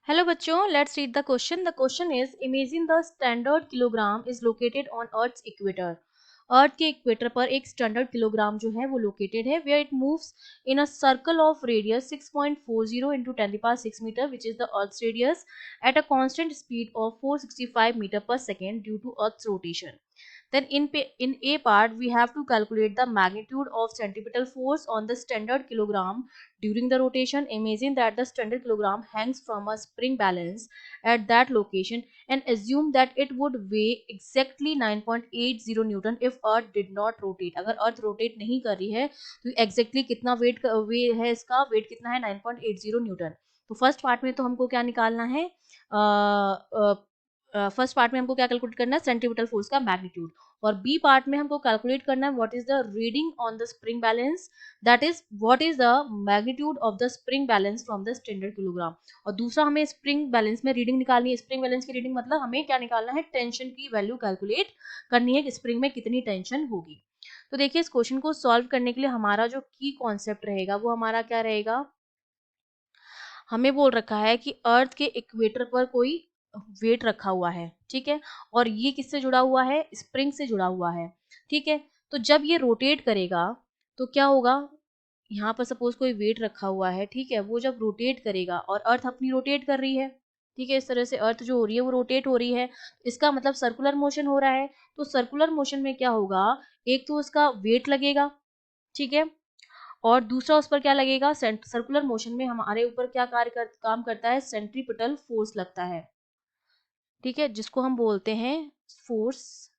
Hello बच्चों, let's read the question. The question is, imagine the standard kilogram is located on Earth's equator. अर्थ के equator पर एक standard kilogram जो है वो लोकेटेड है, where it moves in a circle of radius 6.40 into 10 the power 6 meter, which is the Earth's radius, at a constant speed of 465 meter per second due to Earth's rotation. Then in A part, we have to calculate the magnitude of centripetal force on the standard kilogram during the rotation. Imagine that the standard kilogram hangs from a spring balance at that location and assume that it would weigh exactly 9.80 Newton if Earth did not rotate. अगर Earth rotate नहीं कर रही है तो exactly कितना weight है, इसका weight कितना है 9.80 न्यूटन. तो फर्स्ट पार्ट में तो हमको क्या निकालना है, फर्स्ट पार्ट में हमको क्या कैलकुलेट करना है, सेंट्रीपिटल फोर्स का मैग्नीट्यूड. और बी पार्ट में हमको कैलकुलेट करना है what is the reading on the spring balance, that is what is the magnitude of the spring balance from the standard kilogram. और दूसरा हमें स्प्रिंग बैलेंस में रीडिंग निकालनी है. स्प्रिंग बैलेंस की रीडिंग मतलब हमें क्या निकालना है, टेंशन की वैल्यू कैलकुलेट करनी है कि स्प्रिंग में कितनी टेंशन होगी. तो देखिए, इस क्वेश्चन को सॉल्व करने के लिए हमारा जो की कॉन्सेप्ट रहेगा वो हमारा क्या रहेगा. हमें बोल रखा है कि अर्थ के इक्वेटर पर कोई वेट रखा हुआ है, ठीक है, और ये किससे जुड़ा हुआ है, स्प्रिंग से जुड़ा हुआ है, ठीक है. तो जब ये रोटेट करेगा तो क्या होगा, यहाँ पर सपोज कोई वेट रखा हुआ है, ठीक है, वो जब रोटेट करेगा और अर्थ अपनी रोटेट कर रही है, ठीक है, इस तरह से अर्थ जो हो रही है वो रोटेट हो रही है, इसका मतलब सर्कुलर मोशन हो रहा है. तो सर्कुलर मोशन में क्या होगा, एक तो उसका वेट लगेगा, ठीक है, और दूसरा उस पर क्या लगेगा, सर्कुलर मोशन में हमारे ऊपर क्या काम करता है, सेंट्रीपिटल फोर्स लगता है, ठीक है, जिसको हम बोलते हैं फोर्स,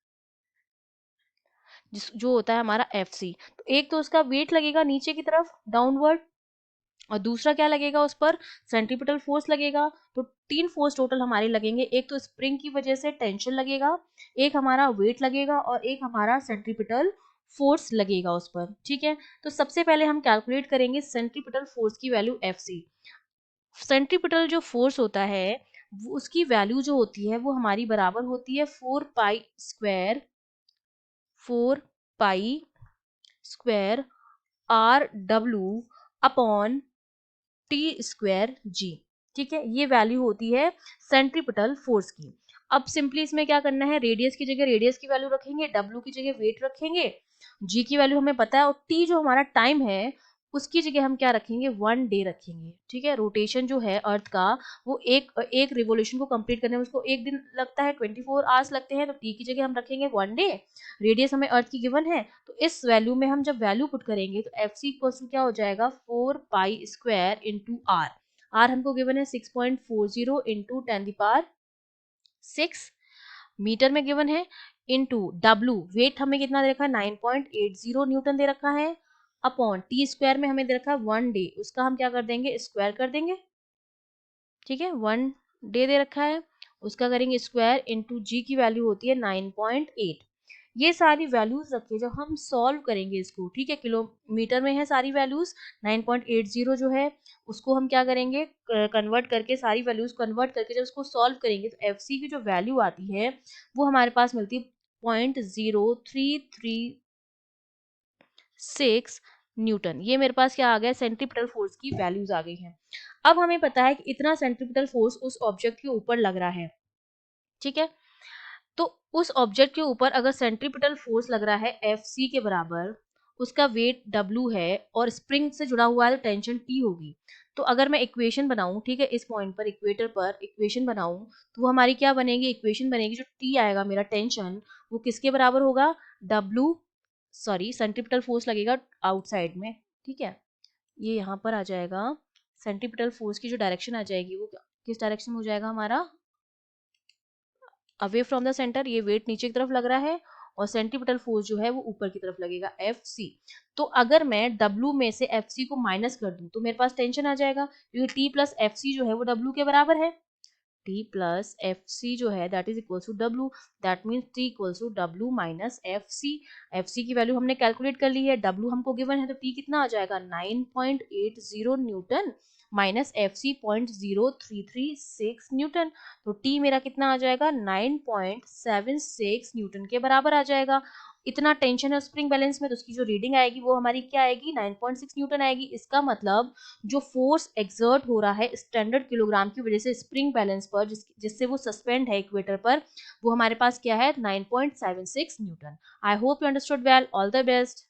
जो होता है हमारा Fc. तो एक तो उसका वेट लगेगा नीचे की तरफ डाउनवर्ड, और दूसरा क्या लगेगा, उस पर सेंट्रीपिटल फोर्स लगेगा. तो तीन फोर्स टोटल हमारे लगेंगे. एक तो स्प्रिंग की वजह से टेंशन लगेगा, एक हमारा वेट लगेगा, और एक हमारा सेंट्रीपिटल फोर्स लगेगा उस पर, ठीक है. तो सबसे पहले हम कैलकुलेट करेंगे सेंट्रीपिटल फोर्स की वैल्यू Fc. सेंट्रीपिटल जो फोर्स होता है उसकी वैल्यू जो होती है वो हमारी बराबर होती है 4 pi square R W upon T square जी, ठीक है. ये वैल्यू होती है सेंट्रीपिटल फोर्स की. अब सिंपली इसमें क्या करना है, रेडियस की जगह रेडियस की वैल्यू रखेंगे, डब्ल्यू की जगह वेट रखेंगे, जी की वैल्यू हमें पता है, और टी जो हमारा टाइम है उसकी जगह हम क्या रखेंगे, 1 डे रखेंगे, ठीक है. रोटेशन जो है अर्थ का वो एक एक रिवोल्यूशन को कंप्लीट करने में उसको एक दिन लगता है, 24 आवर्स लगते हैं, तो टी की जगह हम रखेंगे 1 डे. रेडियस हमें अर्थ की गिवन है, तो इस वैल्यू में हम जब वैल्यू पुट करेंगे तो एफ सी इक्वल टू क्या हो जाएगा, 4 pi square into r. R हमको गिवन है 6.40 इंटू 10 the power 6 मीटर में गिवन है, इनटू डब्ल्यू वेट हमें कितना दे रखा है, 9.80 न्यूटन दे रखा है, अपॉन टी स्क्वायर में हमें दे रखा है 1 डे, उसका हम क्या कर देंगे, स्क्वायर कर देंगे, ठीक है. 1 डे दे रखा है, उसका करेंगे स्क्वायर, इनटू जी की वैल्यू होती है 9.8. ये सारी वैल्यूज रखे जब हम सॉल्व करेंगे इसको, ठीक है, किलोमीटर में है सारी वैल्यूज, 9.80 जो है उसको हम क्या करेंगे, कन्वर्ट करके सारी वैल्यूज कन्वर्ट करके जब उसको सॉल्व करेंगे तो एफ सी की जो वैल्यू आती है वो हमारे पास मिलती है 0.0336 न्यूटन. ये मेरे पास क्या आ गया, सेंट्रीपिटल फोर्स की वैल्यूज आ गई हैं. अब हमें पता है कि इतना सेंट्रीपिटल फोर्स उस ऑब्जेक्ट के ऊपर लग रहा है, ठीक है. तो उस ऑब्जेक्ट के ऊपर अगर सेंट्रीपिटल फोर्स लग रहा है एफ सी के बराबर, उसका वेट डब्ल्यू है, और स्प्रिंग से जुड़ा हुआ है तो टेंशन टी होगी. तो अगर मैं इक्वेशन बनाऊं, ठीक है, इस पॉइंट पर इक्वेटर पर इक्वेशन बनाऊं तो वो हमारी क्या बनेगी, इक्वेशन बनेगी, जो टी आएगा मेरा टेंशन वो किसके बराबर होगा, डब्ल्यू, सॉरी सेंट्रीपिटल फोर्स लगेगा आउटसाइड में, ठीक है, ये यहाँ पर आ जाएगा. सेंट्रीपिटल फोर्स की जो डायरेक्शन आ जाएगी वो किस डायरेक्शन में हो जाएगा हमारा, अवे फ्रॉम द सेंटर. ये वेट नीचे की तरफ लग रहा है और सेंट्रीपिटल फोर्स जो है वो ऊपर की तरफ लगेगा, एफ सी. तो अगर मैं डब्ल्यू में से एफ सी को माइनस कर दूं तो मेरे पास टेंशन आ जाएगा, क्योंकि टी प्लस एफ सी जो है वो डब्ल्यू के बराबर है. टी प्लस एफ सी जो है that is equal to W, that means T equal to W minus F C. F C की वैल्यू हमने कैलकुलेट कर ली है, डब्ल्यू हमको गिवन है, तो टी कितना आ जाएगा, 9.80 newton minus F C 0.0336 newton. तो टी मेरा कितना आ जाएगा, 9.76 न्यूटन के बराबर आ जाएगा. इतना टेंशन है स्प्रिंग बैलेंस में, तो उसकी जो रीडिंग आएगी वो हमारी क्या आएगी, 9.6 न्यूटन आएगी। इसका मतलब जो फोर्स एक्सर्ट हो रहा है स्टैंडर्ड किलोग्राम की वजह से स्प्रिंग बैलेंस पर, जिससे वो सस्पेंड है इक्वेटर पर, वो हमारे पास क्या है, 9.76 Newton. I hope you understood well. All the best.